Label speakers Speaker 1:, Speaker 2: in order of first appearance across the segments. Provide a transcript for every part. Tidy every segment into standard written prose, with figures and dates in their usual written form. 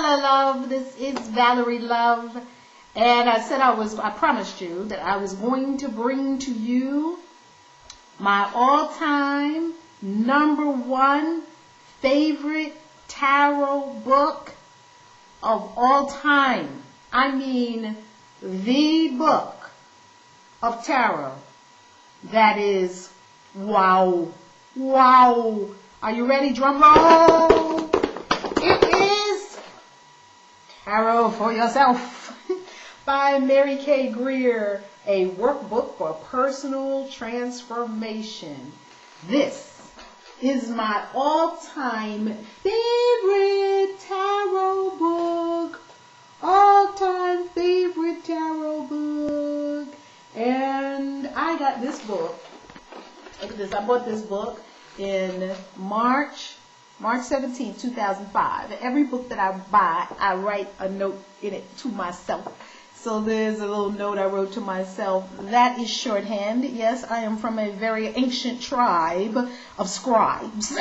Speaker 1: Hello, love. This is Valerie, love. And I promised you that I was going to bring to you my all-time #1 favorite tarot book of all time. I mean, the book of tarot that is wow. Wow. Are you ready? Drum roll. It is Tarot for Yourself by Mary K. Greer, a workbook for personal transformation. This is my all-time favorite tarot book. All-time favorite tarot book. And I got this book. Look at this. I bought this book in March 17, 2005. Every book that I buy, I write a note in it to myself. So there's a little note I wrote to myself. That is shorthand. Yes, I am from a very ancient tribe of scribes.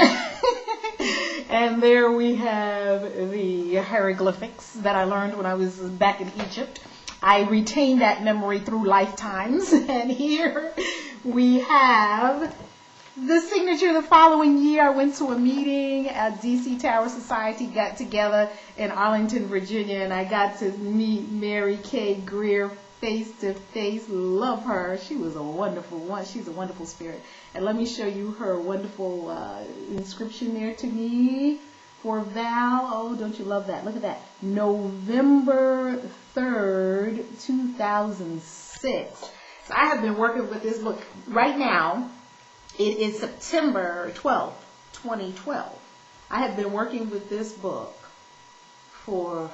Speaker 1: And there we have the hieroglyphics that I learned when I was back in Egypt. I retained that memory through lifetimes. And here we have the signature. The following year, I went to a meeting at DC Tarot Society, got together in Arlington, Virginia, and I got to meet Mary K. Greer face to face. Love her. She was a wonderful one. She's a wonderful spirit. And let me show you her wonderful inscription there to me for Val. Oh, don't you love that? Look at that. November 3rd, 2006. So I have been working with this book right now. It is September 12th, 2012. I have been working with this book for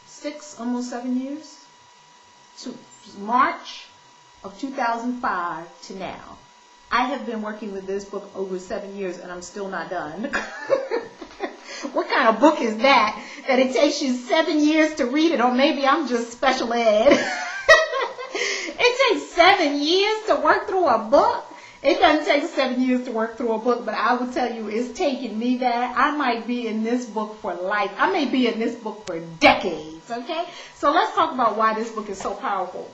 Speaker 1: 6, almost 7 years. To March of 2005 to now. I have been working with this book over 7 years and I'm still not done. What kind of book is that it takes you 7 years to read it? Or maybe I'm just special ed. It takes 7 years to work through a book. It doesn't take 7 years to work through a book, but I will tell you, it's taking me that. I might be in this book for life. I may be in this book for decades, okay? So let's talk about why this book is so powerful.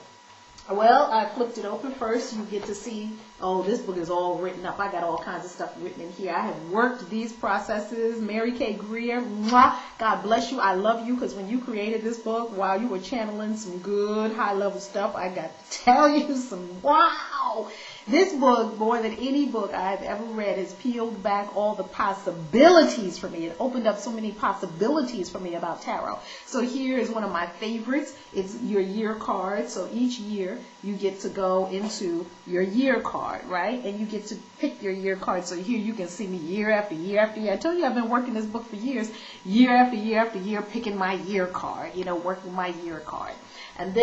Speaker 1: Well, I flipped it open first. You get to see, oh, this book is all written up. I got all kinds of stuff written in here. I have worked these processes. Mary K. Greer, mwah, God bless you. I love you, because when you created this book, while you were channeling some good high-level stuff, I got to tell you some wow. This book, more than any book I've ever read, has peeled back all the possibilities for me. It opened up so many possibilities for me about tarot. So here is one of my favorites. It's your year card. So each year you get to go into your year card, right? And you get to pick your year card. So here you can see me year after year after year. I told you I've been working this book for years, year after year after year, picking my year card, working my year card. And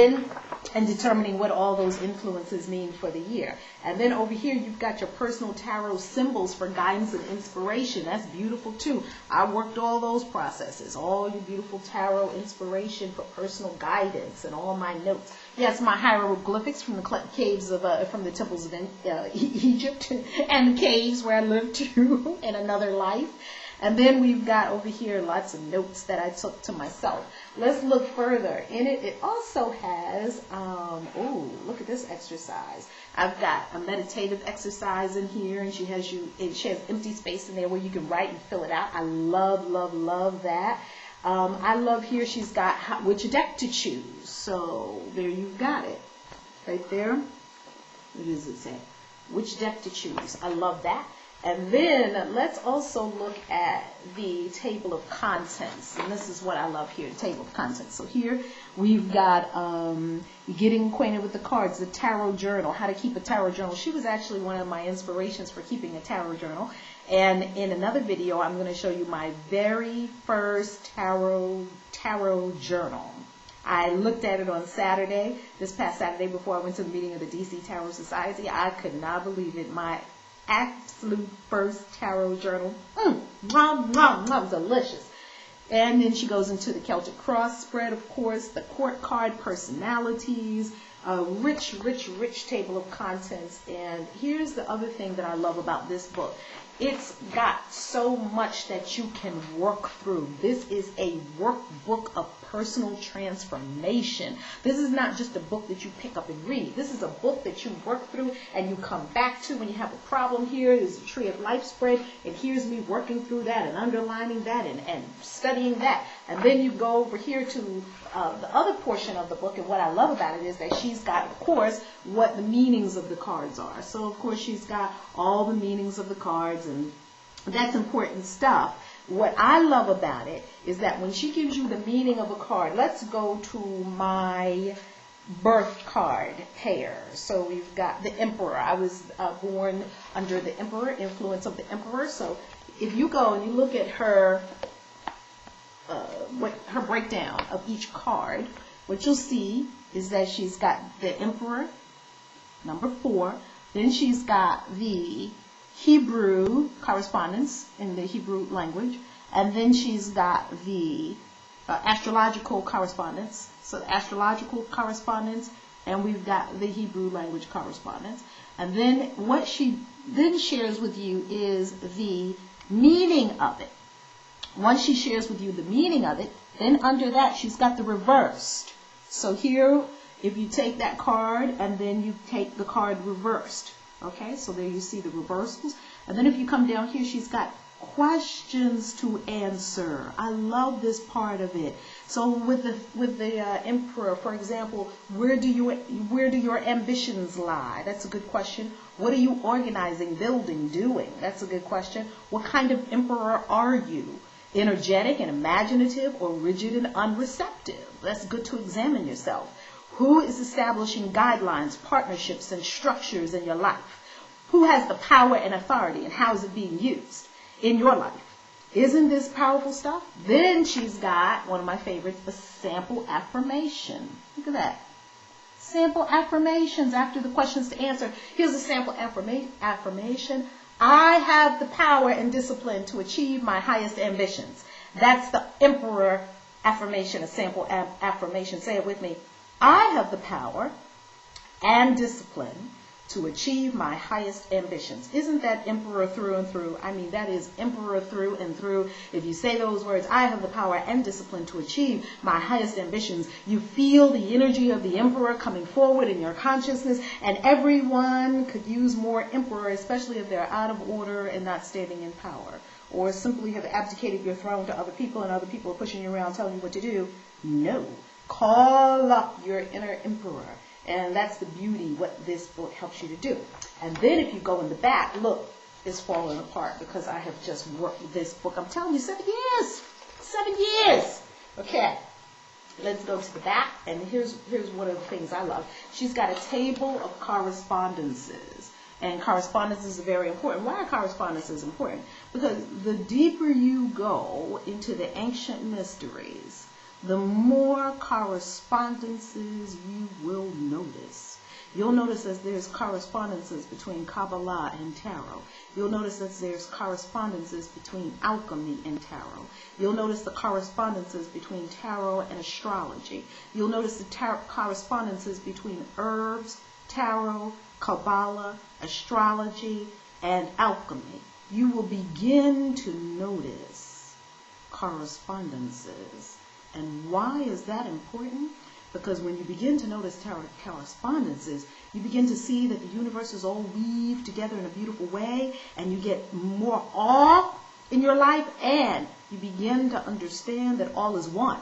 Speaker 1: determining what all those influences mean for the year. And then over here, you've got your personal tarot symbols for guidance and inspiration. That's beautiful too. I worked all those processes, all your beautiful tarot inspiration for personal guidance and all my notes. Yes, my hieroglyphics from the caves from the temples of Egypt and the caves where I lived too in another life. And then we've got over here lots of notes that I took to myself. Let's look further. In it, it also has, look at this exercise. I've got a meditative exercise in here, and she has empty space in there where you can write and fill it out. I love, love, love that. I love here she's got which deck to choose. So there you've got it. Right there. What does it say? Which deck to choose. I love that. And then let's also look at the table of contents. And this is what I love here, the table of contents. So here we've got getting acquainted with the cards, the tarot journal, how to keep a tarot journal. She was actually one of my inspirations for keeping a tarot journal. And in another video, I'm going to show you my very first tarot journal. I looked at it on Saturday, this past Saturday before I went to the meeting of the DC Tarot Society. I could not believe it. My absolute first tarot journal. Delicious. And then she goes into the Celtic cross spread, of course, the court card personalities, a rich, rich, rich table of contents. And here's the other thing that I love about this book. It's got so much that you can work through. This is a workbook of personal transformation. This is not just a book that you pick up and read. This is a book that you work through and you come back to when you have a problem. Here is a Tree of Life spread, and here's me working through that and underlining that and studying that. And then you go over here to the other portion of the book, and what I love about it is that she's got, of course, what the meanings of the cards are. So, of course, she's got all the meanings of the cards, and that's important stuff. What I love about it is that when she gives you the meaning of a card, let's go to my birth card pair. So we've got the Emperor. I was born under the Emperor, influence of the Emperor. So if you go and you look at her her breakdown of each card, what you'll see is that she's got the Emperor, number 4. Then she's got the Hebrew correspondence in the Hebrew language. And then she's got the astrological correspondence. So the astrological correspondence, and we've got the Hebrew language correspondence. And then what she then shares with you is the meaning of it. Once she shares with you the meaning of it, then under that she's got the reversed. So here, if you take that card and then you take the card reversed, okay, so there you see the reversals. And then if you come down here, she's got questions to answer. I love this part of it. So with the Emperor, for example, where do your ambitions lie? That's a good question. What are you organizing, building, doing? That's a good question. What kind of emperor are you? Energetic and imaginative, or rigid and unreceptive? That's good to examine yourself. Who is establishing guidelines, partnerships, and structures in your life? Who has the power and authority, and how is it being used in your life? Isn't this powerful stuff? Then she's got, one of my favorites, a sample affirmation. Look at that. Sample affirmations after the questions to answer. Here's a sample affirmation. I have the power and discipline to achieve my highest ambitions. That's the Emperor affirmation, a sample affirmation. Say it with me. I have the power and discipline to achieve my highest ambitions. Isn't that Emperor through and through? I mean, that is Emperor through and through. If you say those words, I have the power and discipline to achieve my highest ambitions, you feel the energy of the Emperor coming forward in your consciousness, and everyone could use more Emperor, especially if they're out of order and not standing in power, or simply have abdicated your throne to other people and other people are pushing you around telling you what to do. No. Call up your inner Emperor. And that's the beauty, what this book helps you to do. And then if you go in the back, look, it's falling apart because I have just worked with this book. I'm telling you, 7 years. 7 years. Okay, let's go to the back. And here's one of the things I love. She's got a table of correspondences. And correspondences are very important. Why are correspondences important? Because the deeper you go into the ancient mysteries, the more correspondences you will notice. You'll notice that there's correspondences between Kabbalah and Tarot. You'll notice that there's correspondences between alchemy and Tarot. You'll notice the correspondences between Tarot and astrology. You'll notice the correspondences between herbs, Tarot, Kabbalah, astrology, and alchemy. You will begin to notice correspondences. And why is that important? Because when you begin to notice tarot correspondences, you begin to see that the universe is all weaved together in a beautiful way, and you get more awe in your life, and you begin to understand that all is one.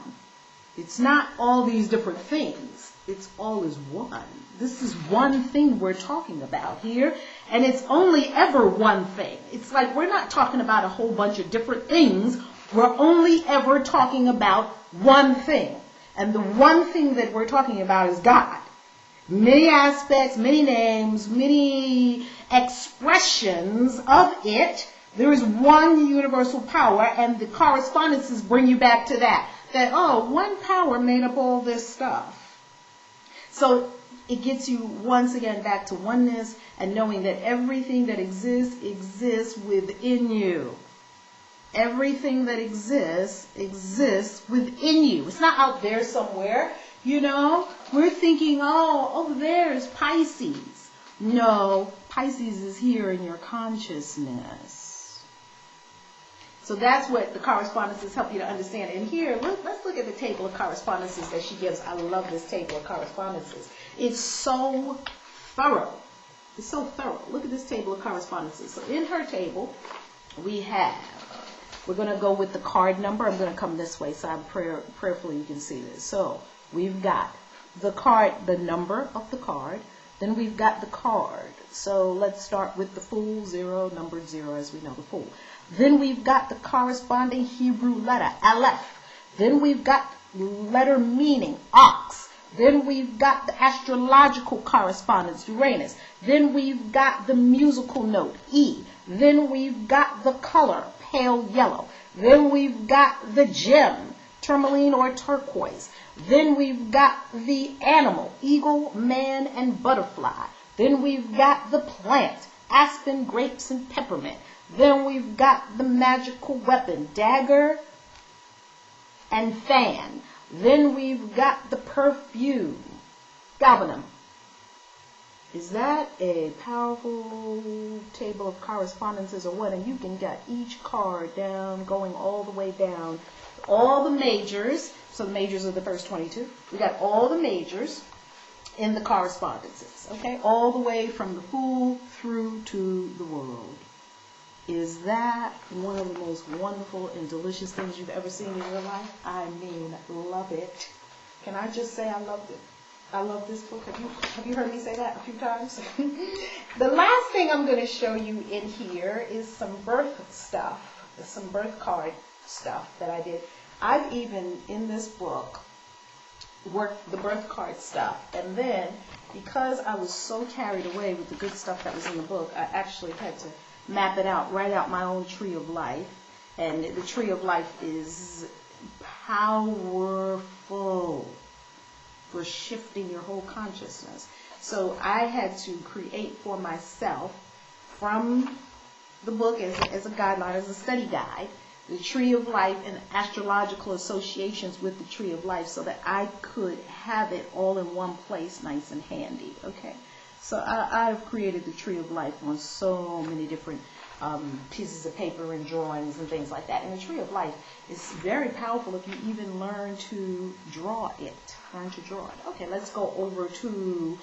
Speaker 1: It's not all these different things. It's all is one. This is one thing we're talking about here, and it's only ever one thing. It's like we're not talking about a whole bunch of different things. We're only ever talking about one thing. And the one thing that we're talking about is God. Many aspects, many names, many expressions of it. There is one universal power, and the correspondences bring you back to that. That, oh, one power made up all this stuff. So it gets you once again back to oneness and knowing that everything that exists within you. Everything that exists within you. It's not out there somewhere, you know. We're thinking, oh, over there is Pisces. No, Pisces is here in your consciousness. So that's what the correspondences help you to understand. And here, let's look at the table of correspondences that she gives. I love this table of correspondences. It's so thorough. It's so thorough. Look at this table of correspondences. So in her table, we're going to go with the card number. I'm going to come this way so I'm prayerfully you can see this. So we've got the card, the number of the card. Then we've got the card. So let's start with the fool, 0, numbered 0 as we know the fool. Then we've got the corresponding Hebrew letter, Aleph. Then we've got letter meaning, ox. Then we've got the astrological correspondence, Uranus. Then we've got the musical note, E. Then we've got the color, pale yellow. Then we've got the gem, tourmaline or turquoise. Then we've got the animal, eagle, man, and butterfly. Then we've got the plant, aspen, grapes, and peppermint. Then we've got the magical weapon, dagger and fan. Then we've got the perfume, galbanum. Is that a powerful table of correspondences or what? And you can get each card down, going all the way down. All the majors, so the majors are the first 22. We got all the majors in the correspondences, okay? All the way from the fool through to the world. Is that one of the most wonderful and delicious things you've ever seen in your life? I mean, love it. Can I just say I loved it? I love this book. Have you heard me say that a few times? The last thing I'm going to show you in here is some birth stuff, some birth card stuff that I did. I've even, in this book, worked the birth card stuff. And then, because I was so carried away with the good stuff that was in the book, I actually had to map it out, write out my own tree of life. And the tree of life is powerful for shifting your whole consciousness. So I had to create for myself from the book as a guideline, as a study guide, the tree of life and astrological associations with the tree of life so that I could have it all in one place, nice and handy. Okay, so I've created the tree of life on so many different pieces of paper and drawings and things like that. And the tree of life is very powerful if you even learn to draw it. Learn to draw it. Okay, let's go over to,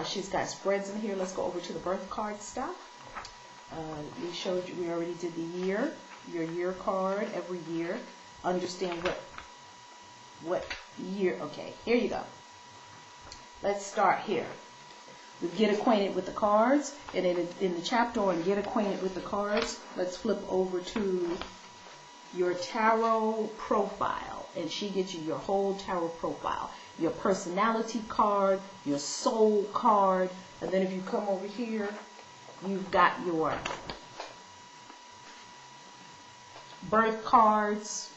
Speaker 1: she's got spreads in here. Let's go over to the birth card stuff. We showed you, we already did the year, your year card every year. Understand what year. Okay, here you go. Let's start here. We get acquainted with the cards, and in the chapter on get acquainted with the cards, let's flip over to your tarot profile, and she gives you your whole tarot profile, your personality card, your soul card, and then if you come over here, you've got your birth cards.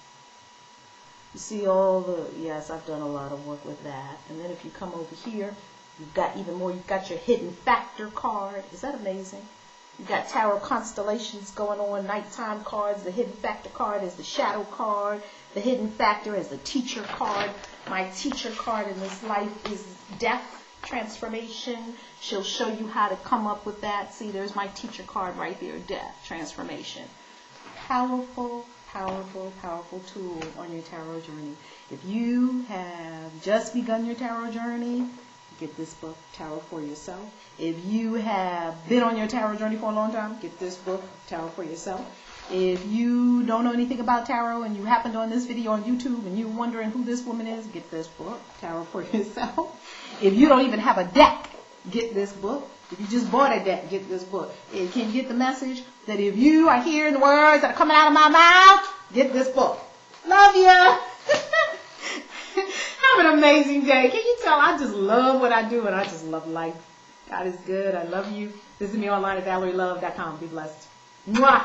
Speaker 1: You see all the, yes, I've done a lot of work with that. And then if you come over here, you've got even more. You've got your hidden factor card. Is that amazing? You've got tarot constellations going on, nighttime cards. The hidden factor card is the shadow card. The hidden factor is the teacher card. My teacher card in this life is death transformation. She'll show you how to come up with that. See, there's my teacher card right there, death transformation. Powerful, powerful, powerful tool on your tarot journey. If you have just begun your tarot journey, get this book, Tarot for Yourself. If you have been on your tarot journey for a long time, get this book, Tarot for Yourself. If you don't know anything about tarot and you happened on this video on YouTube and you're wondering who this woman is, get this book, Tarot for Yourself. If you don't even have a deck, get this book. If you just bought a deck, get this book. And can you get the message that if you are hearing the words that are coming out of my mouth, get this book. Love you. Have an amazing day. Can you tell I just love what I do and I just love life. God is good. I love you. Visit me online at ValerieLove.com. Be blessed. Mwah.